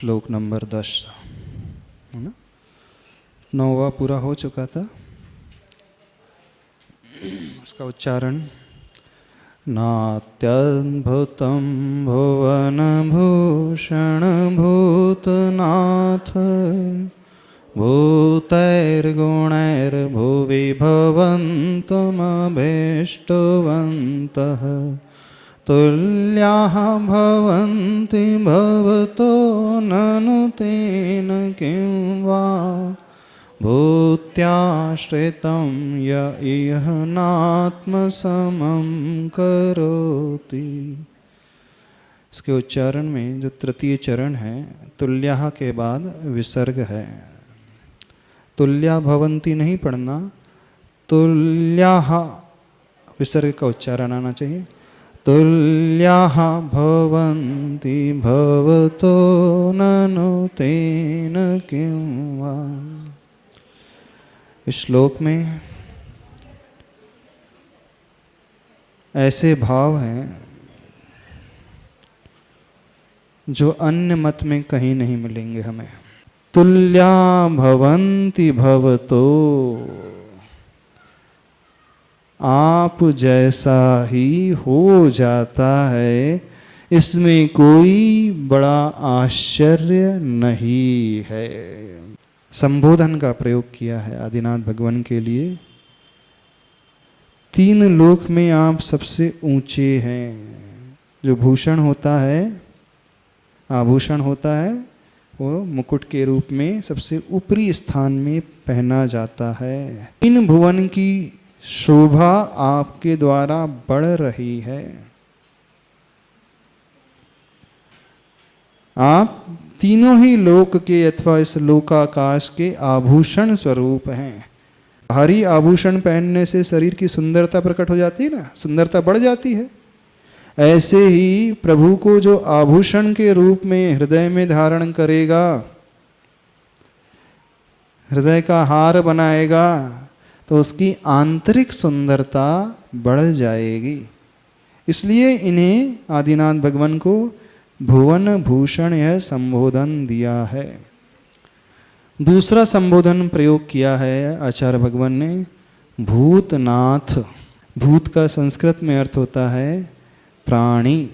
श्लोक नंबर 10 है ना। 9वां पूरा हो चुका था। उसका उच्चारण नात्यद्भुतं भुवनभूषण भूतनाथ भूतैर्गुणैर्भुवि भवन्तमभीष्टवन्तः तुल्याः भवन्ति भवतो ननु तेन किं वा भूत्याश्रितं य इह नात्मसमं करोति। इसके उच्चारण में जो तृतीय चरण है, तुल्याः के बाद विसर्ग है। तुल्या भवन्ति नहीं पढ़ना, तुल्याः विसर्ग का उच्चारण आना चाहिए। तुल्याः भवन्ति भवतो ननु तेन किं वा। इस श्लोक में ऐसे भाव हैं जो अन्य मत में कहीं नहीं मिलेंगे हमें। तुल्या भवन्ति भवतो, आप जैसा ही हो जाता है, इसमें कोई बड़ा आश्चर्य नहीं है। संबोधन का प्रयोग किया है आदिनाथ भगवान के लिए। तीन लोक में आप सबसे ऊंचे हैं। जो भूषण होता है, आभूषण होता है, वो मुकुट के रूप में सबसे ऊपरी स्थान में पहना जाता है। इन भुवन की शोभा आपके द्वारा बढ़ रही है। आप तीनों ही लोक के अथवा इस लोकाकाश के आभूषण स्वरूप हैं। भारी आभूषण पहनने से शरीर की सुंदरता प्रकट हो जाती है ना, सुंदरता बढ़ जाती है। ऐसे ही प्रभु को जो आभूषण के रूप में हृदय में धारण करेगा, हृदय का हार बनाएगा, तो उसकी आंतरिक सुंदरता बढ़ जाएगी। इसलिए इन्हें आदिनाथ भगवान को भुवन भूषण यह संबोधन दिया है। दूसरा संबोधन प्रयोग किया है आचार्य भगवान ने, भूतनाथ। भूत का संस्कृत में अर्थ होता है प्राणी।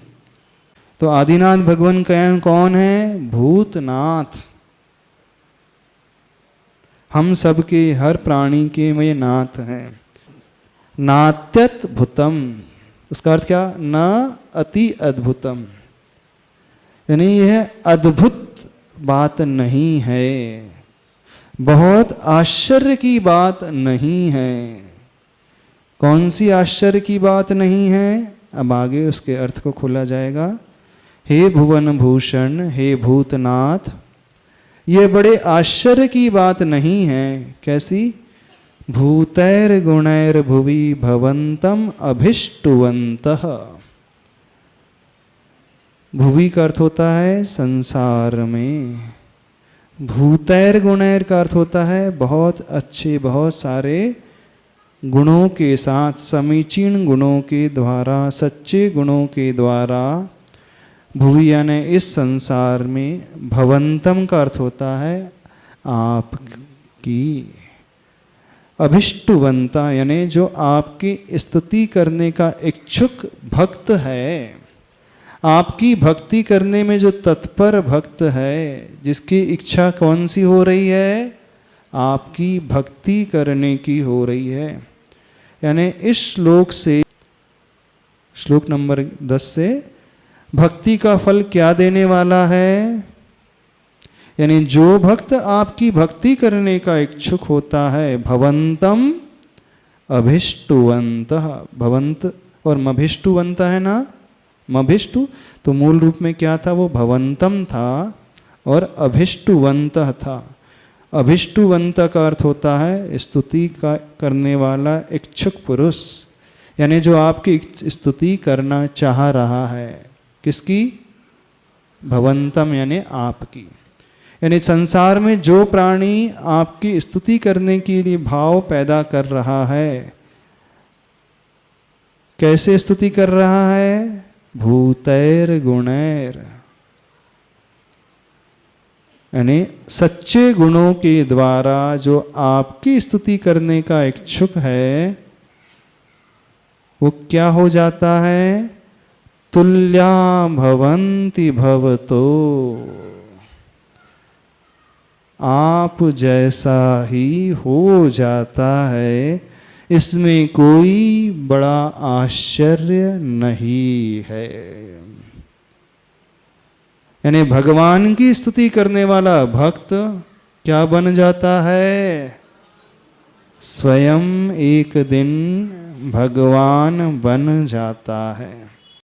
तो आदिनाथ भगवान कौन है? भूतनाथ। हम सबके, हर प्राणी के वे नाथ हैं। नात्यत भूतम, उसका अर्थ क्या? न अति अद्भुतम, यानी यह अद्भुत बात नहीं है, बहुत आश्चर्य की बात नहीं है। कौन सी आश्चर्य की बात नहीं है? अब आगे उसके अर्थ को खोला जाएगा। हे भुवन भूषण, हे भूतनाथ, ये बड़े आश्चर्य की बात नहीं है। कैसी? भूतैर गुणैर भुवि भवन्तम अभिष्टुवन्तः। भुवि का अर्थ होता है संसार में। भूतैर गुणैर का अर्थ होता है बहुत अच्छे, बहुत सारे गुणों के साथ, समीचीन गुणों के द्वारा, सच्चे गुणों के द्वारा। भुवि यानी इस संसार में, भवंतम का अर्थ होता है आपकी। अभिष्टुवंता यानी जो आपकी स्तुति करने का इच्छुक भक्त है, आपकी भक्ति करने में जो तत्पर भक्त है, जिसकी इच्छा कौन सी हो रही है? आपकी भक्ति करने की हो रही है। यानी इस श्लोक से, श्लोक नंबर 10 से भक्ति का फल क्या देने वाला है? यानी जो भक्त आपकी भक्ति करने का इच्छुक होता है, भवंतम अभिष्टुवंतः। भवंत और मभिष्टुवंत है ना, मभिष्टु तो मूल रूप में क्या था? वो भवंतम था और अभिष्टुवंत था। अभिष्टुवंत का अर्थ होता है स्तुति का करने वाला इच्छुक पुरुष, यानी जो आपकी स्तुति करना चाह रहा है। किसकी? भवंतम यानी आपकी। यानी संसार में जो प्राणी आपकी स्तुति करने के लिए भाव पैदा कर रहा है, कैसे स्तुति कर रहा है? भूतैर गुणैर। यानी सच्चे गुणों के द्वारा जो आपकी स्तुति करने का इच्छुक है वो क्या हो जाता है? तुल्या भवन्ति भवतो, आप जैसा ही हो जाता है, इसमें कोई बड़ा आश्चर्य नहीं है। यानी भगवान की स्तुति करने वाला भक्त क्या बन जाता है? स्वयं एक दिन भगवान बन जाता है।